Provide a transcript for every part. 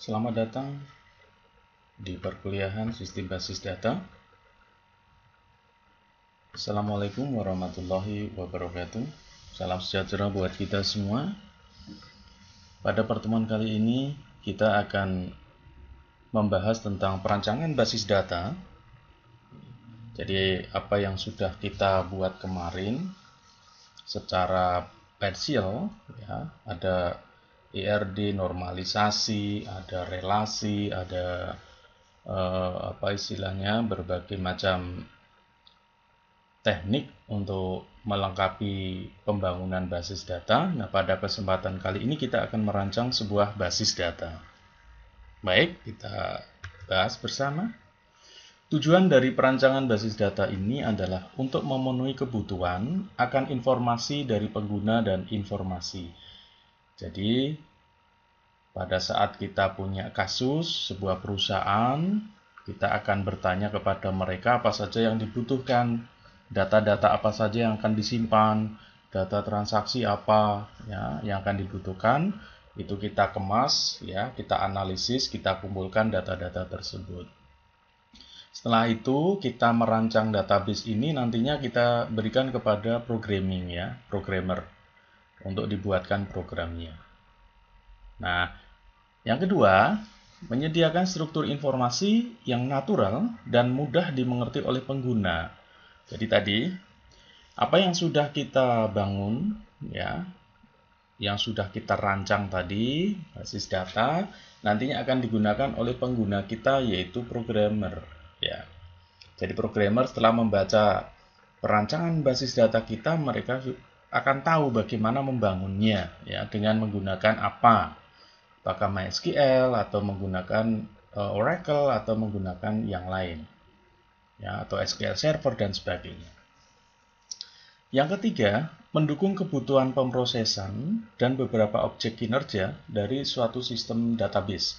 Selamat datang di perkuliahan Sistem Basis Data. Assalamualaikum warahmatullahi wabarakatuh. Salam sejahtera buat kita semua. Pada pertemuan kali ini kita akan membahas tentang perancangan basis data. Jadi apa yang sudah kita buat kemarin secara parsial, ya, ada ERD, normalisasi, ada relasi, ada berbagai macam teknik untuk melengkapi pembangunan basis data. Nah, pada kesempatan kali ini kita akan merancang sebuah basis data. Baik, kita bahas bersama. Tujuan dari perancangan basis data ini adalah untuk memenuhi kebutuhan akan informasi dari pengguna dan informasi. Jadi, pada saat kita punya kasus sebuah perusahaan, kita akan bertanya kepada mereka apa saja yang dibutuhkan, data-data apa saja yang akan disimpan, data transaksi apa ya yang akan dibutuhkan, itu kita kemas, ya, kita analisis, kita kumpulkan data-data tersebut. Setelah itu kita merancang database ini, nantinya kita berikan kepada programming, ya, programmer untuk dibuatkan programnya. Nah, yang kedua, menyediakan struktur informasi yang natural dan mudah dimengerti oleh pengguna. Jadi tadi, apa yang sudah kita bangun, ya, yang sudah kita rancang tadi, basis data, nantinya akan digunakan oleh pengguna kita, yaitu programmer. Ya. Jadi programmer setelah membaca perancangan basis data kita, mereka akan tahu bagaimana membangunnya, ya, dengan menggunakan apa. Apakah MySQL atau menggunakan Oracle atau menggunakan yang lain, ya, atau SQL Server dan sebagainya. Yang ketiga, mendukung kebutuhan pemrosesan dan beberapa objek kinerja dari suatu sistem database.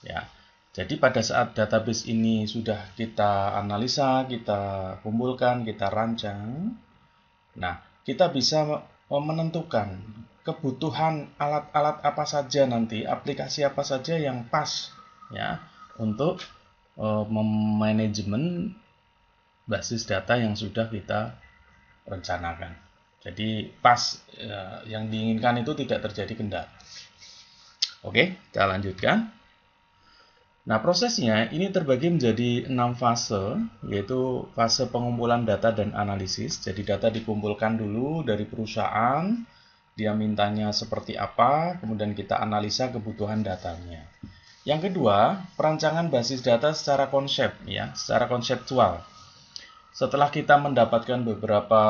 Ya, jadi pada saat database ini sudah kita analisa, kita kumpulkan, kita rancang, nah, kita bisa menentukan kebutuhan alat-alat apa saja nanti, aplikasi apa saja yang pas, ya, untuk memanajemen basis data yang sudah kita rencanakan. Jadi pas, yang diinginkan itu tidak terjadi kendala. Oke, kita lanjutkan. Nah, prosesnya ini terbagi menjadi 6 fase, yaitu fase pengumpulan data dan analisis. Jadi data dikumpulkan dulu dari perusahaan, dia mintanya seperti apa, kemudian kita analisa kebutuhan datanya. Yang kedua, perancangan basis data secara konsep, ya, secara konseptual. Setelah kita mendapatkan beberapa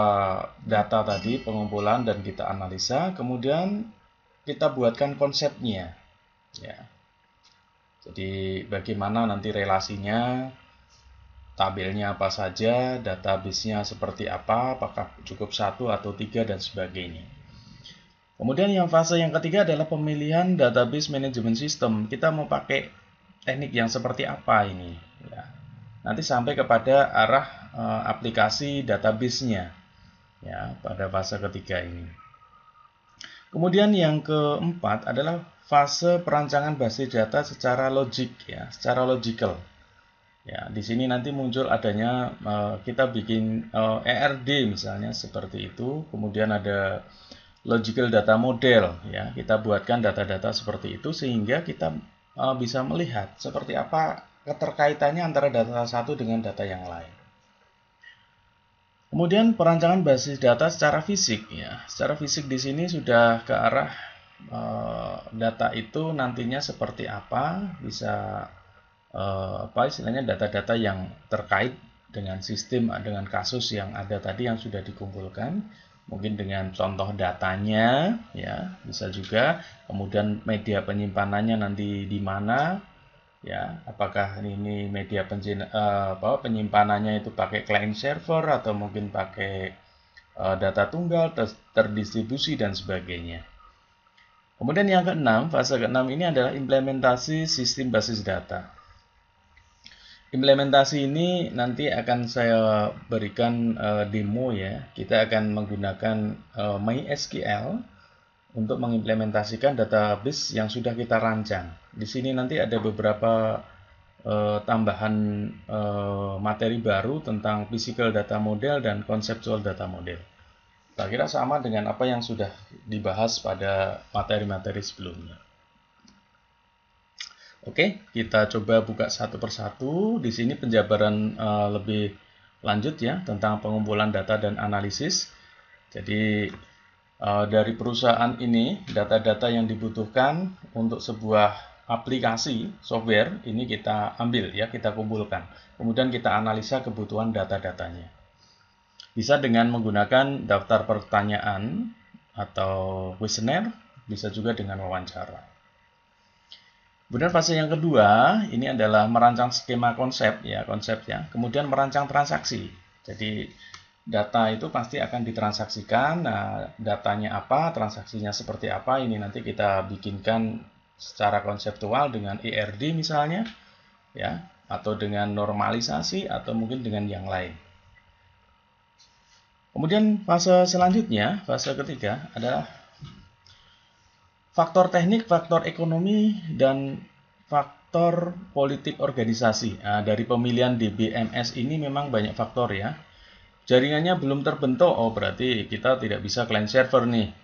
data tadi, pengumpulan dan kita analisa, kemudian kita buatkan konsepnya, ya. Jadi bagaimana nanti relasinya, tabelnya apa saja, database-nya seperti apa, apakah cukup 1 atau 3 dan sebagainya. Kemudian yang fase yang ketiga adalah pemilihan database management system. Kita mau pakai teknik yang seperti apa ini, ya. Nanti sampai kepada arah aplikasi database-nya, ya, pada fase ketiga ini. Kemudian yang keempat adalah fase perancangan basis data secara logik, ya, secara logical. Ya, di sini nanti muncul adanya kita bikin ERD misalnya seperti itu, kemudian ada logical data model, ya, kita buatkan data-data seperti itu sehingga kita bisa melihat seperti apa keterkaitannya antara data satu dengan data yang lain. Kemudian perancangan basis data secara fisik, ya. Secara fisik di sini sudah ke arah data itu nantinya seperti apa, bisa istilahnya data-data yang terkait dengan sistem, dengan kasus yang ada tadi yang sudah dikumpulkan, mungkin dengan contoh datanya, ya, bisa juga. Kemudian media penyimpanannya nanti di mana, ya, apakah ini media penyimpanannya itu pakai client server atau mungkin pakai data tunggal, terdistribusi dan sebagainya. Kemudian yang keenam, fase keenam ini adalah implementasi sistem basis data. Implementasi ini nanti akan saya berikan demo, ya. Kita akan menggunakan MySQL untuk mengimplementasikan database yang sudah kita rancang. Di sini nanti ada beberapa tambahan materi baru tentang physical data model dan conceptual data model. Saya kira sama dengan apa yang sudah dibahas pada materi-materi sebelumnya. Oke, kita coba buka satu persatu. Di sini penjabaran lebih lanjut ya tentang pengumpulan data dan analisis. Jadi dari perusahaan ini, data-data yang dibutuhkan untuk sebuah aplikasi software ini kita ambil ya, kita kumpulkan. Kemudian kita analisa kebutuhan data-datanya. Bisa dengan menggunakan daftar pertanyaan atau kuesioner, bisa juga dengan wawancara. Kemudian fase yang kedua ini adalah merancang skema konsep ya. Kemudian merancang transaksi. Jadi data itu pasti akan ditransaksikan. Nah, datanya apa, transaksinya seperti apa, ini nanti kita bikinkan secara konseptual dengan ERD misalnya, ya, atau dengan normalisasi, atau mungkin dengan yang lain. Kemudian fase selanjutnya, fase ketiga adalah faktor teknik, faktor ekonomi, dan faktor politik organisasi. Nah, dari pemilihan DBMS ini memang banyak faktor ya. Jaringannya belum terbentuk, oh berarti kita tidak bisa client server nih.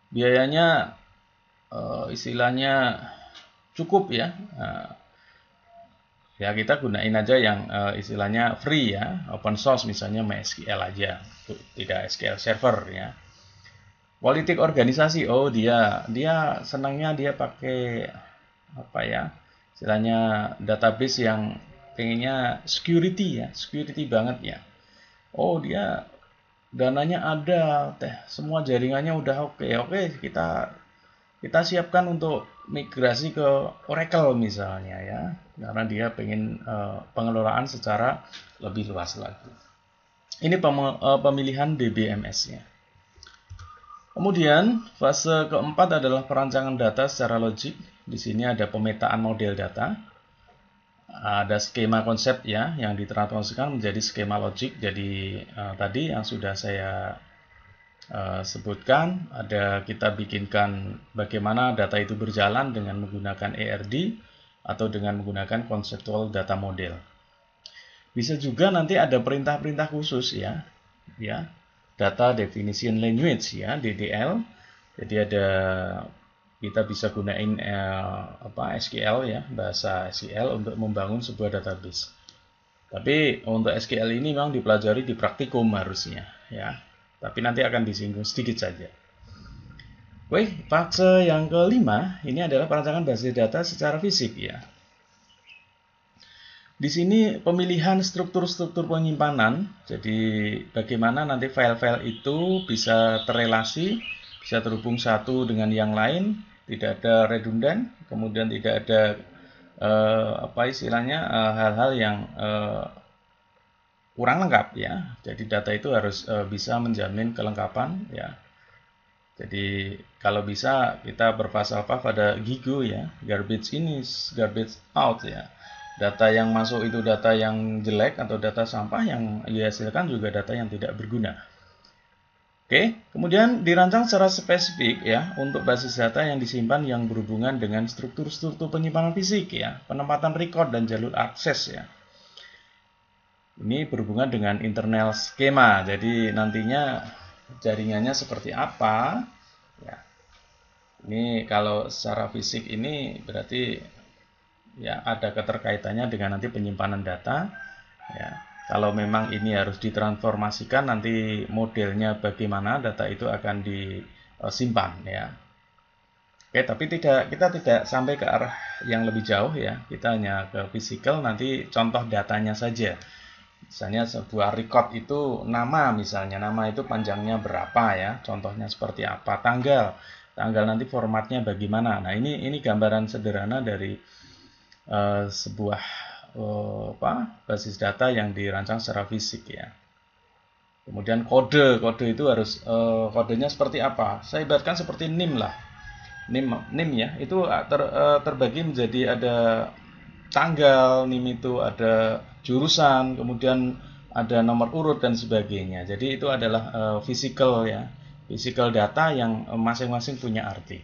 Biayanya istilahnya cukup ya. Ya kita gunain aja yang istilahnya free ya, open source misalnya MySQL aja, tidak SQL server ya. Politik organisasi, oh dia senangnya dia pakai apa ya? Istilahnya database yang pengennya security ya, security banget ya. Oh dia dananya ada, semua jaringannya udah oke, kita siapkan untuk migrasi ke Oracle misalnya ya, karena dia pengen pengelolaan secara lebih luas lagi. Ini pemilihan DBMS-nya. Kemudian fase keempat adalah perancangan data secara logik. Di sini ada pemetaan model data. Ada skema konsep ya yang ditransformasikan menjadi skema logik. Jadi tadi yang sudah saya sebutkan, ada kita bikinkan bagaimana data itu berjalan dengan menggunakan ERD atau dengan menggunakan conceptual data model. Bisa juga nanti ada perintah-perintah khusus ya, data definition language ya, DDL. Jadi ada kita bisa gunain SQL ya, bahasa SQL untuk membangun sebuah database. Tapi untuk SQL ini memang dipelajari di praktikum harusnya ya. Tapi nanti akan disinggung sedikit saja. Baik, fase yang kelima ini adalah perancangan basis data secara fisik ya. Di sini pemilihan struktur-struktur penyimpanan. Jadi bagaimana nanti file-file itu bisa terrelasi, bisa terhubung satu dengan yang lain. Tidak ada redundan, kemudian tidak ada hal-hal yang kurang lengkap ya. Jadi data itu harus bisa menjamin kelengkapan ya. Jadi kalau bisa kita berfalsafah pada GIGO ya, garbage in is garbage out ya. Data yang masuk itu data yang jelek atau data sampah, yang dihasilkan juga data yang tidak berguna. Oke, kemudian dirancang secara spesifik ya untuk basis data yang disimpan yang berhubungan dengan struktur-struktur penyimpanan fisik ya, penempatan record dan jalur akses ya. Ini berhubungan dengan internal skema. Jadi nantinya jaringannya seperti apa? Ya. Ini kalau secara fisik ini berarti ya ada keterkaitannya dengan nanti penyimpanan data ya. Kalau memang ini harus ditransformasikan, nanti modelnya bagaimana data itu akan disimpan ya. Oke, tapi kita tidak sampai ke arah yang lebih jauh ya. Kita hanya ke physical, nanti contoh datanya saja. Misalnya sebuah record itu nama, misalnya nama itu panjangnya berapa ya, contohnya seperti apa, tanggal nanti formatnya bagaimana. Nah ini gambaran sederhana dari sebuah basis data yang dirancang secara fisik ya. Kemudian kode itu harus kodenya seperti apa? Saya ibaratkan seperti NIM lah. NIM ya, itu terbagi menjadi ada tanggal, NIM itu ada jurusan, kemudian ada nomor urut dan sebagainya. Jadi itu adalah physical ya. physical data yang masing-masing punya arti.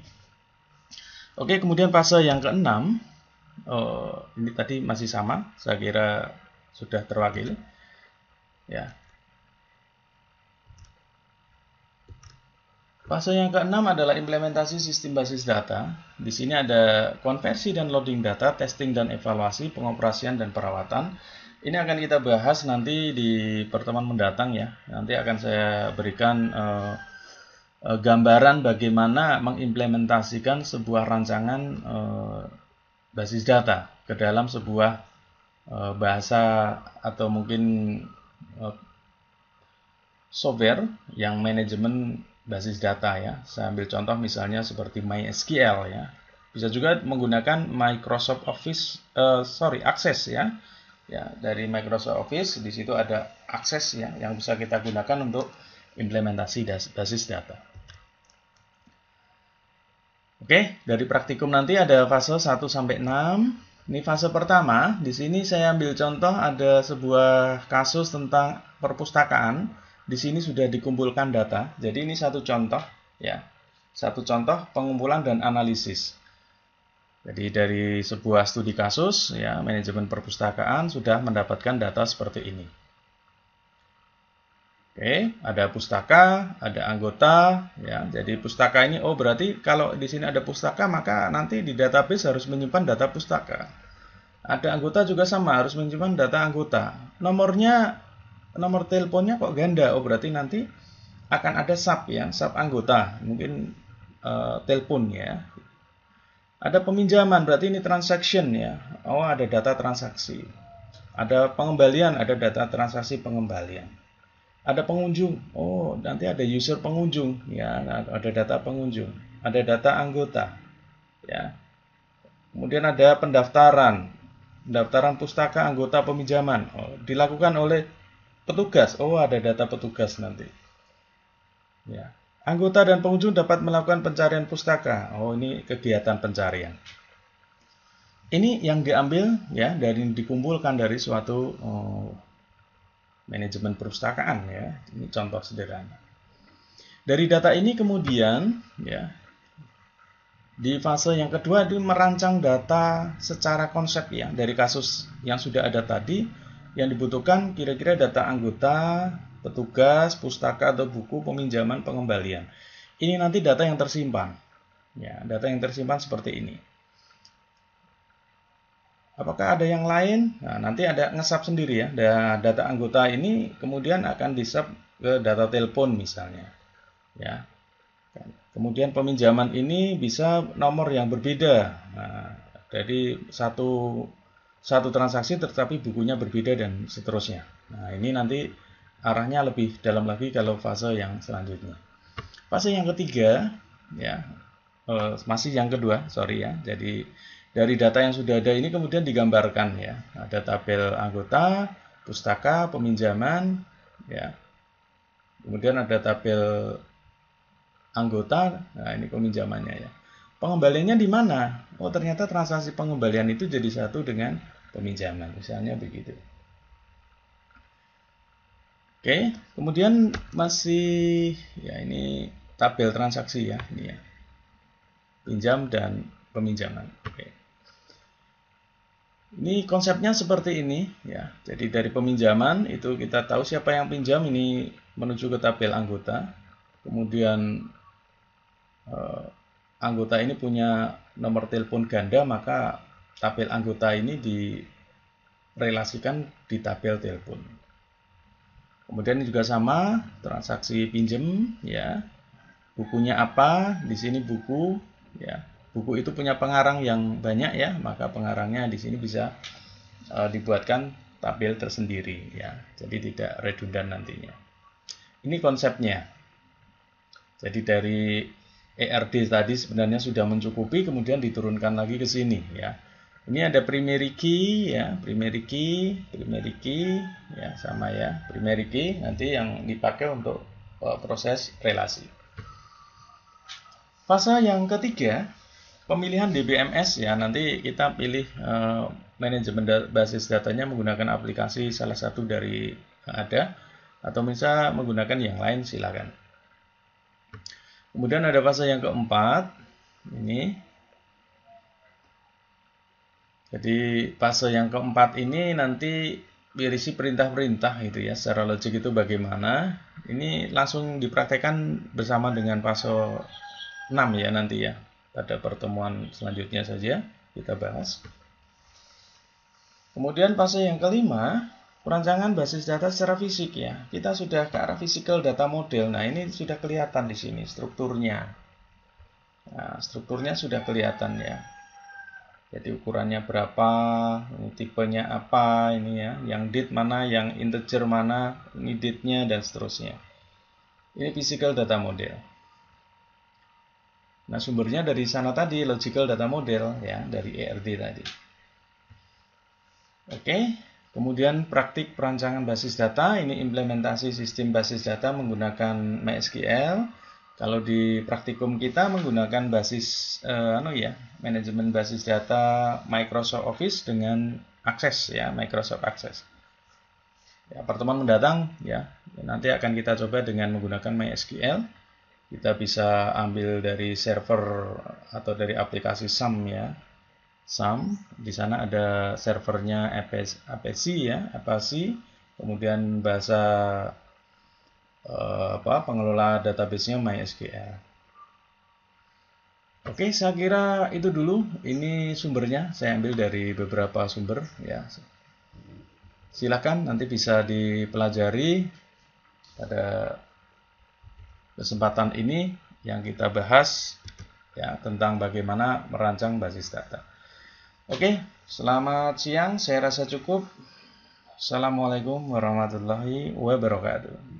Oke, kemudian fase yang keenam, ini tadi masih sama, saya kira sudah terwakili. Ya. Fase yang keenam adalah implementasi sistem basis data. Di sini ada konversi dan loading data, testing dan evaluasi, pengoperasian dan perawatan. Ini akan kita bahas nanti di pertemuan mendatang ya. Nanti akan saya berikan gambaran bagaimana mengimplementasikan sebuah rancangan basis data ke dalam sebuah bahasa atau mungkin software yang manajemen basis data ya. Saya ambil contoh misalnya seperti MySQL ya. Bisa juga menggunakan Microsoft Office, Access ya. Ya, dari Microsoft Office di situ ada Access ya yang bisa kita gunakan untuk implementasi basis data. Oke, dari praktikum nanti ada fase 1 sampai 6. Ini fase pertama. Di sini saya ambil contoh ada sebuah kasus tentang perpustakaan. Di sini sudah dikumpulkan data. Jadi ini satu contoh ya. Satu contoh pengumpulan dan analisis. Jadi dari sebuah studi kasus ya, manajemen perpustakaan sudah mendapatkan data seperti ini. Oke, ada pustaka, ada anggota ya. Jadi pustaka ini berarti kalau di sini ada pustaka maka nanti di database harus menyimpan data pustaka. Ada anggota juga sama, harus menyimpan data anggota. Nomor teleponnya kok ganda? Berarti nanti akan ada sub ya, sub anggota, mungkin telepon ya. Ada peminjaman, berarti ini transaction ya. Ada data transaksi. Ada pengembalian, ada data transaksi pengembalian. Ada pengunjung, nanti ada user pengunjung ya, ada data pengunjung. Ada data anggota ya. Kemudian ada pendaftaran pustaka anggota peminjaman. Dilakukan oleh petugas, ada data petugas nanti. Ya. Anggota dan pengunjung dapat melakukan pencarian pustaka. Ini kegiatan pencarian. Ini yang diambil ya dari dikumpulkan dari suatu manajemen perpustakaan ya. Ini contoh sederhana. Dari data ini kemudian ya di fase yang kedua itu merancang data secara konsep ya dari kasus yang sudah ada tadi. Yang dibutuhkan kira-kira data anggota, petugas, pustaka atau buku, peminjaman, pengembalian. Ini nanti data yang tersimpan. Ya, data yang tersimpan seperti ini. Apakah ada yang lain? Nah, nanti ada nge-sub sendiri ya. Data anggota ini kemudian akan di-sub ke data telepon misalnya. Ya. Kemudian peminjaman ini bisa nomor yang berbeda. Nah, jadi satu transaksi tetapi bukunya berbeda dan seterusnya. Nah, ini nanti arahnya lebih dalam lagi kalau fase yang selanjutnya. Fase yang ketiga ya, masih yang kedua, sorry ya. Jadi dari data yang sudah ada ini kemudian digambarkan ya. Ada tabel anggota, pustaka, peminjaman ya. Kemudian ada tabel anggota, nah ini peminjamannya ya. Pengembaliannya di mana? Ternyata transaksi pengembalian itu jadi satu dengan peminjaman, misalnya begitu. Oke, kemudian masih ya ini tabel transaksi ya, ini ya. Pinjam dan peminjaman. Oke. Ini konsepnya seperti ini ya. Jadi dari peminjaman itu kita tahu siapa yang pinjam, ini menuju ke tabel anggota. Kemudian anggota ini punya nomor telepon ganda, maka tabel anggota ini direlasikan di tabel telepon. Kemudian ini juga sama, transaksi pinjam ya. Bukunya apa? Di sini buku ya. Buku itu punya pengarang yang banyak ya, maka pengarangnya di sini bisa dibuatkan tabel tersendiri ya. Jadi tidak redundan nantinya. Ini konsepnya. Jadi dari ERD tadi sebenarnya sudah mencukupi, kemudian diturunkan lagi ke sini ya. Ini ada primary key ya, primary key ya, sama ya, primary key nanti yang dipakai untuk proses relasi. Fase yang ketiga, pemilihan DBMS ya, nanti kita pilih manajemen basis datanya menggunakan aplikasi salah satu dari yang ada, atau bisa menggunakan yang lain silakan. Kemudian ada fase yang keempat, ini. Jadi fase yang keempat ini nanti berisi perintah-perintah gitu ya, secara logik itu bagaimana. Ini langsung dipraktekkan bersama dengan fase 6 ya nanti ya. Pada pertemuan selanjutnya saja kita bahas. Kemudian fase yang kelima, perancangan basis data secara fisik ya. Kita sudah ke arah physical data model. Nah, ini sudah kelihatan di sini strukturnya. Nah, strukturnya sudah kelihatan ya. Jadi ukurannya berapa, ini tipenya apa, ini ya, yang date mana, yang integer mana, ini date-nya dan seterusnya. Ini physical data model. Nah, sumbernya dari sana tadi, logical data model ya, dari ERD tadi. Oke, kemudian praktik perancangan basis data, ini implementasi sistem basis data menggunakan MySQL. Kalau di praktikum kita menggunakan basis manajemen basis data Microsoft Office dengan Access ya, Microsoft Access. Ya, pertemuan mendatang ya, nanti akan kita coba dengan menggunakan MySQL. Kita bisa ambil dari server atau dari aplikasi SAM ya. SAM, di sana ada servernya Apache ya, Apache, kemudian bahasa pengelola database-nya MySQL. Oke, saya kira itu dulu. Ini sumbernya saya ambil dari beberapa sumber ya. Silakan nanti bisa dipelajari pada kesempatan ini yang kita bahas ya tentang bagaimana merancang basis data. Oke, selamat siang. Saya rasa cukup. Assalamualaikum warahmatullahi wabarakatuh.